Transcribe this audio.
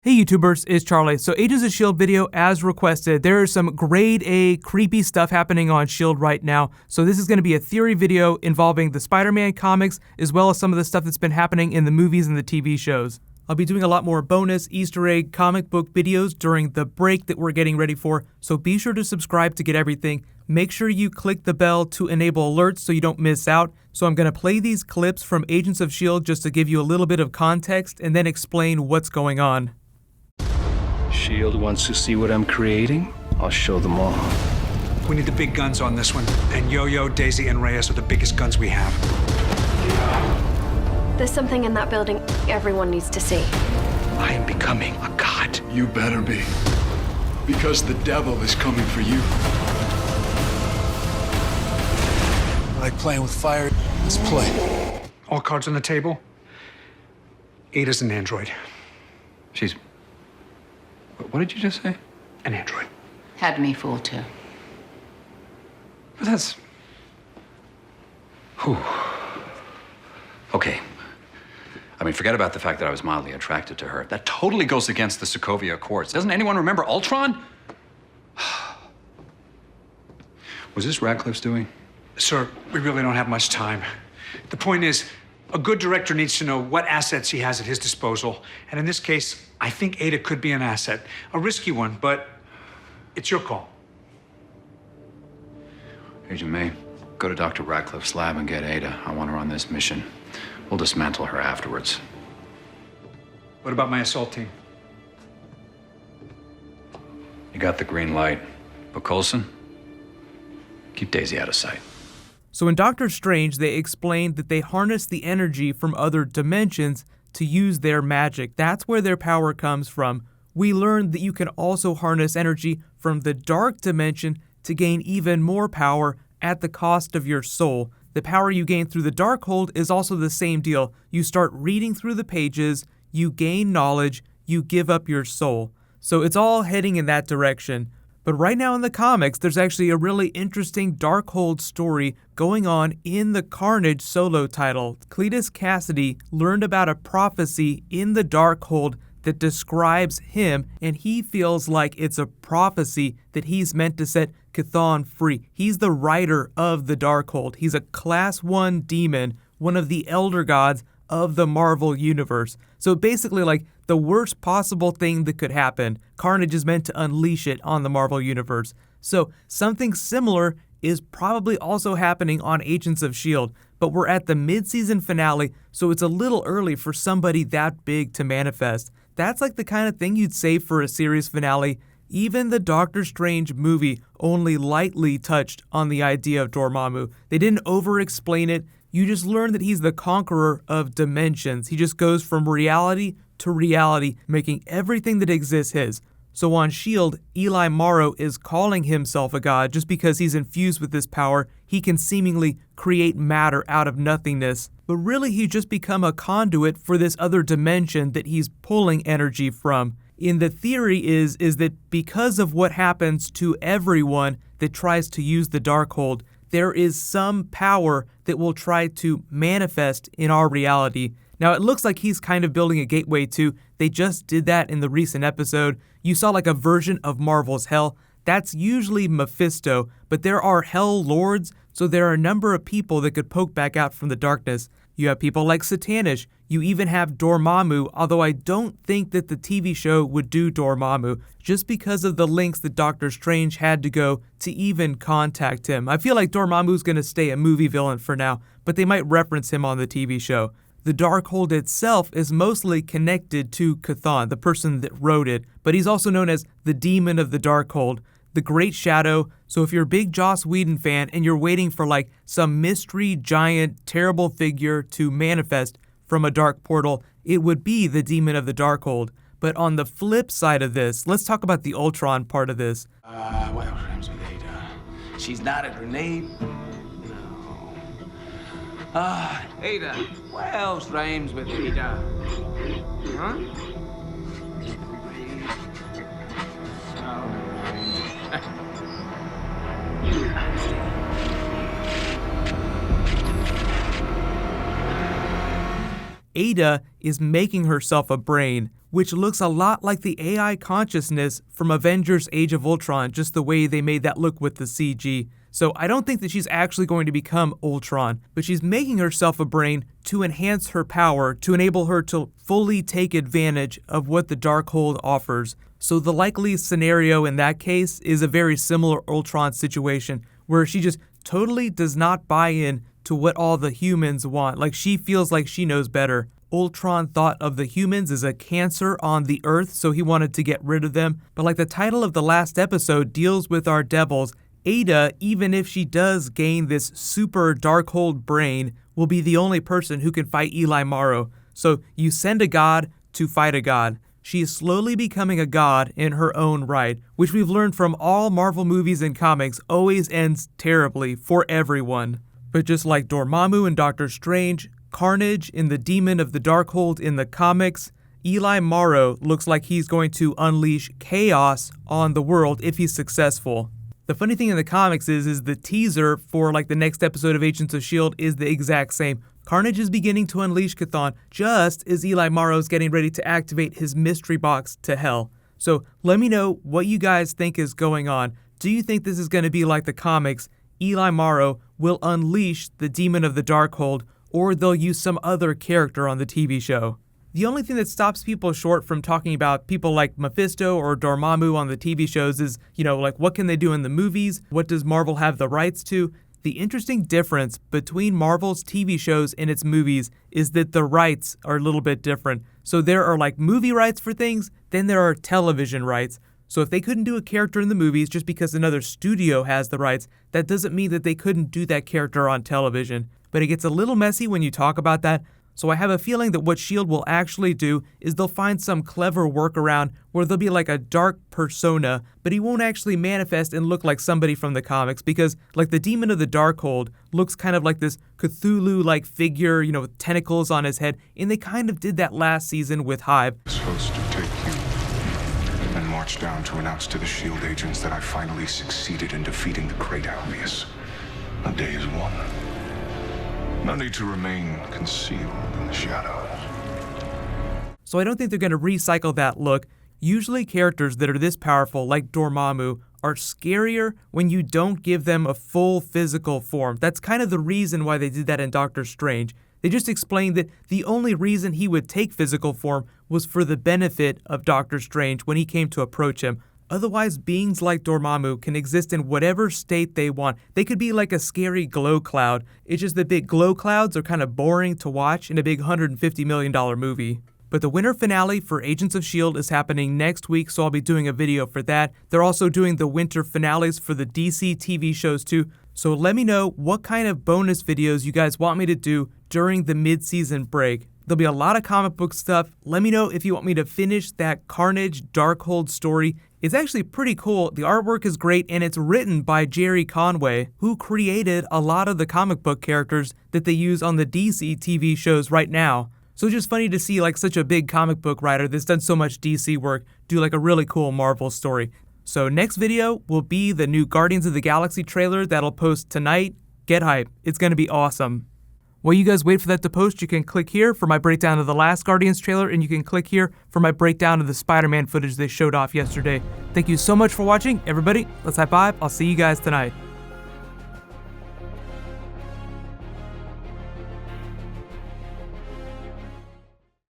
Hey YouTubers, it's Charlie. So Agents of S.H.I.E.L.D. video as requested. There is some grade A creepy stuff happening on S.H.I.E.L.D. right now. So this is going to be a theory video involving the Spider-Man comics as well as some of the stuff that's been happening in the movies and the TV shows. I'll be doing a lot more bonus Easter egg comic book videos during the break that we're getting ready for, so be sure to subscribe to get everything. Make sure you click the bell to enable alerts so you don't miss out. So I'm going to play these clips from Agents of S.H.I.E.L.D. just to give you a little bit of context and then explain what's going on. S.H.I.E.L.D. wants to see what I'm creating? I'll show them all. We need the big guns on this one, and Yo-Yo, Daisy, and Reyes are the biggest guns we have. There's something in that building everyone needs to see. I am becoming a god. You better be, because the devil is coming for you. I like playing with fire. Let's play. All cards on the table. Ada's an android. She's... What did you just say? An android. Had me fooled too. But that's... Whew. Okay. I mean, forget about the fact that I was mildly attracted to her. That totally goes against the Sokovia Accords. Doesn't anyone remember Ultron? Was this Radcliffe's doing? Sir, we really don't have much time. The point is, a good director needs to know what assets he has at his disposal. And in this case, I think Ada could be an asset. A risky one, but it's your call. Agent May, go to Dr. Radcliffe's lab and get Ada. I want her on this mission. We'll dismantle her afterwards. What about my assault team? You got the green light. But Coulson, keep Daisy out of sight. So in Doctor Strange, they explained that they harness the energy from other dimensions to use their magic. That's where their power comes from. We learned that you can also harness energy from the dark dimension to gain even more power at the cost of your soul. The power you gain through the Darkhold is also the same deal. You start reading through the pages, you gain knowledge, you give up your soul. So it's all heading in that direction. But right now in the comics, there's actually a really interesting Darkhold story going on in the Carnage solo title. Cletus Cassidy learned about a prophecy in the Darkhold that describes him, and he feels like it's a prophecy that he's meant to set Chthon free. He's the writer of the Darkhold. He's a Class 1 demon, one of the Elder Gods of the Marvel Universe. So basically like the worst possible thing that could happen. Carnage is meant to unleash it on the Marvel Universe. So something similar is probably also happening on Agents of S.H.I.E.L.D., but we're at the mid-season finale, so it's a little early for somebody that big to manifest. That's like the kind of thing you'd save for a series finale. Even the Doctor Strange movie only lightly touched on the idea of Dormammu. They didn't over-explain it. You just learn that he's the conqueror of dimensions. He just goes from reality to reality, making everything that exists his. So on S.H.I.E.L.D., Eli Morrow is calling himself a god just because he's infused with this power. He can seemingly create matter out of nothingness. But really he's just become a conduit for this other dimension that he's pulling energy from. And the theory is that because of what happens to everyone that tries to use the Darkhold, there is some power that will try to manifest in our reality. Now, it looks like he's kind of building a gateway too. They just did that in the recent episode. You saw like a version of Marvel's Hell. That's usually Mephisto, but there are Hell Lords, so there are a number of people that could poke back out from the darkness. You have people like Satanish. You even have Dormammu, although I don't think that the TV show would do Dormammu, just because of the links that Doctor Strange had to go to even contact him. I feel like Dormammu's going to stay a movie villain for now, but they might reference him on the TV show. The Darkhold itself is mostly connected to Chthon, the person that wrote it, but he's also known as the Demon of the Darkhold, the Great Shadow. So if you're a big Joss Whedon fan and you're waiting for like some mystery, giant, terrible figure to manifest from a dark portal, it would be the Demon of the Darkhold. But on the flip side of this, let's talk about the Ultron part of this. What else rhymes with Ada? She's not a grenade. No. Ada. What else rhymes with Ada? Huh? Ada is making herself a brain, which looks a lot like the AI consciousness from Avengers Age of Ultron, just the way they made that look with the CG. So I don't think that she's actually going to become Ultron, but she's making herself a brain to enhance her power, to enable her to fully take advantage of what the Darkhold offers. So the likely scenario in that case is a very similar Ultron situation, where she just totally does not buy in to what all the humans want. Like, she feels like she knows better. Ultron thought of the humans as a cancer on the Earth, so he wanted to get rid of them. But like the title of the last episode deals with our devils, Ada, even if she does gain this super Darkhold brain, will be the only person who can fight Eli Morrow. So you send a god to fight a god. She is slowly becoming a god in her own right, which we've learned from all Marvel movies and comics always ends terribly for everyone. But just like Dormammu in Doctor Strange, Carnage in the Demon of the Darkhold in the comics, Eli Morrow looks like he's going to unleash chaos on the world if he's successful. The funny thing in the comics is the teaser for like the next episode of Agents of S.H.I.E.L.D. is the exact same. Carnage is beginning to unleash Chthon just as Eli Morrow's getting ready to activate his mystery box to hell. So let me know what you guys think is going on. Do you think this is going to be like the comics? Eli Morrow will unleash the Demon of the Darkhold, or they'll use some other character on the TV show? The only thing that stops people short from talking about people like Mephisto or Dormammu on the TV shows is, like, what can they do in the movies? What does Marvel have the rights to? The interesting difference between Marvel's TV shows and its movies is that the rights are a little bit different. So there are like movie rights for things, then there are television rights. So if they couldn't do a character in the movies just because another studio has the rights, that doesn't mean that they couldn't do that character on television. But it gets a little messy when you talk about that. So I have a feeling that what S.H.I.E.L.D. will actually do is they'll find some clever workaround where there'll be like a dark persona, but he won't actually manifest and look like somebody from the comics, because like the Demon of the Darkhold looks kind of like this Cthulhu-like figure, with tentacles on his head, and they kind of did that last season with Hive. I was supposed to take you and march down to announce to the S.H.I.E.L.D. agents that I finally succeeded in defeating the great Albius. The day is won. No need to remain concealed in the shadows. So I don't think they're going to recycle that look. Usually characters that are this powerful, like Dormammu, are scarier when you don't give them a full physical form. That's kind of the reason why they did that in Doctor Strange. They just explained that the only reason he would take physical form was for the benefit of Doctor Strange when he came to approach him. Otherwise, beings like Dormammu can exist in whatever state they want. They could be like a scary glow cloud. It's just that big glow clouds are kind of boring to watch in a big $150 million movie. But the winter finale for Agents of S.H.I.E.L.D. is happening next week, so I'll be doing a video for that. They're also doing the winter finales for the DC TV shows too. So let me know what kind of bonus videos you guys want me to do during the mid-season break. There'll be a lot of comic book stuff. Let me know if you want me to finish that Carnage Darkhold story. It's actually pretty cool. The artwork is great, and it's written by Jerry Conway, who created a lot of the comic book characters that they use on the DC TV shows right now. So it's just funny to see like such a big comic book writer that's done so much DC work do like a really cool Marvel story. So next video will be the new Guardians of the Galaxy trailer that'll post tonight. Get hype. It's going to be awesome. While you guys wait for that to post, you can click here for my breakdown of the last Guardians trailer, and you can click here for my breakdown of the Spider-Man footage they showed off yesterday. Thank you so much for watching, everybody. Let's high five. I'll see you guys tonight.